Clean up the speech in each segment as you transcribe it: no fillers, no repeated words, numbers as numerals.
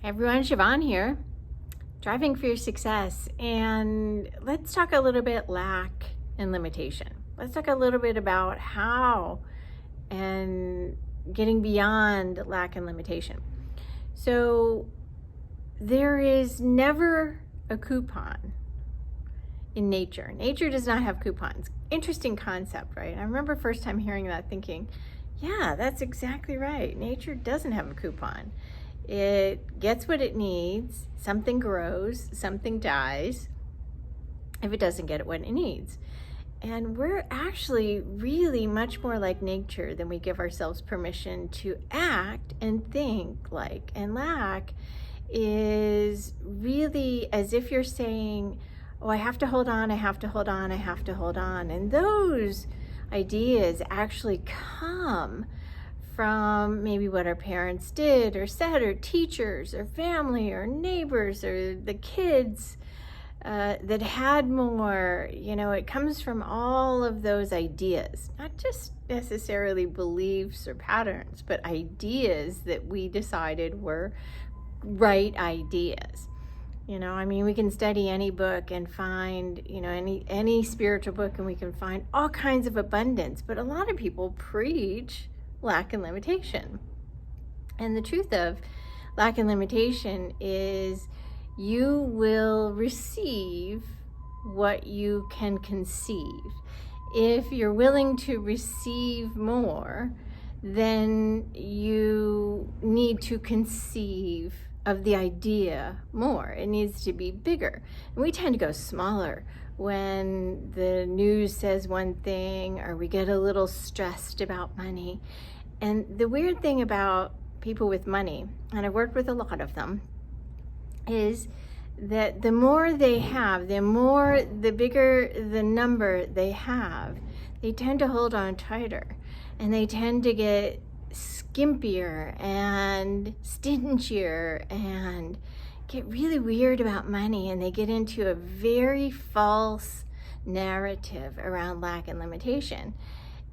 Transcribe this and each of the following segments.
Hey everyone, Sheevaun here, driving for your success. And let's talk a little bit lack and limitation. Let's talk a little bit about how and getting beyond lack and limitation. So there is never a coupon in nature. Nature does not have coupons. Interesting concept, right? I remember first time hearing that thinking, yeah, that's exactly right. Nature doesn't have a coupon. It gets what it needs. Something grows, something dies if it doesn't get what it needs. And we're actually really much more like nature than we give ourselves permission to act and think like. And lack is really as if you're saying, oh, I have to hold on, I have to hold on, I have to hold on. And those ideas actually come from maybe what our parents did or said, or teachers or family or neighbors or the kids that had more. It comes from all of those ideas, not just necessarily beliefs or patterns, but ideas that we decided were right ideas. We can study any book and find, any spiritual book, and we can find all kinds of abundance, but a lot of people preach lack and limitation. And the truth of lack and limitation is you will receive what you can conceive. If you're willing to receive more, then you need to conceive of the idea more. It needs to be bigger. And we tend to go smaller when the news says one thing, or we get a little stressed about money. And the weird thing about people with money, and I've worked with a lot of them, is that the more they have, the bigger the number they have, they tend to hold on tighter, and they tend to get skimpier and stingier and get really weird about money, and they get into a very false narrative around lack and limitation.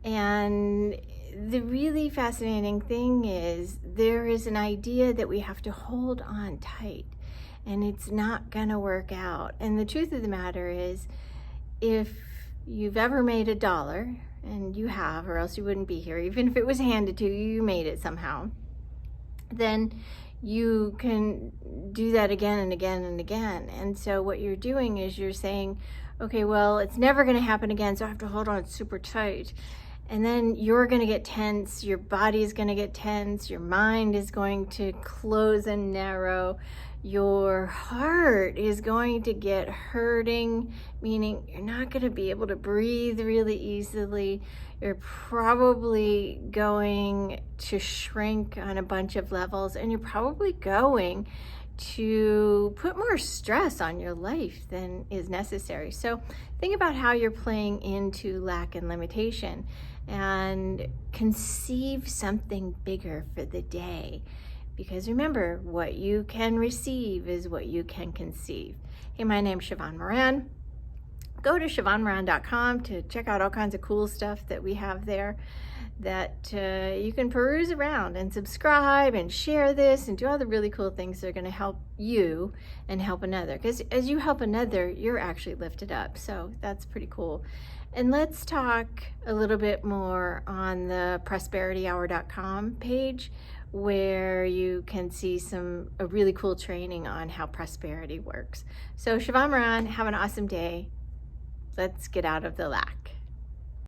And the really fascinating thing is there is an idea that we have to hold on tight, and it's not gonna work out. And the truth of the matter is, if you've ever made $1, and you have, or else you wouldn't be here, even if it was handed to you, you made it somehow, then you can do that again and again and again. And so what you're doing is you're saying, okay, well, it's never going to happen again, so I have to hold on super tight. And then you're going to get tense, your body is going to get tense, your mind is going to close and narrow, your heart is going to get hurting, meaning you're not going to be able to breathe really easily. You're probably going to shrink on a bunch of levels, and you're probably going to put more stress on your life than is necessary. So think about how you're playing into lack and limitation, and conceive something bigger for the day. Because remember, what you can receive is what you can conceive. Hey, my name's Sheevaun Moran. Go to SheevaunMoran.com to check out all kinds of cool stuff that we have there that you can peruse around, and subscribe and share this and do all the really cool things that are going to help you and help another. Because as you help another, you're actually lifted up. So that's pretty cool. And let's talk a little bit more on the prosperityhour.com page, where you can see a really cool training on how prosperity works. So Sheevaun Moran, have an awesome day. Let's get out of the lack.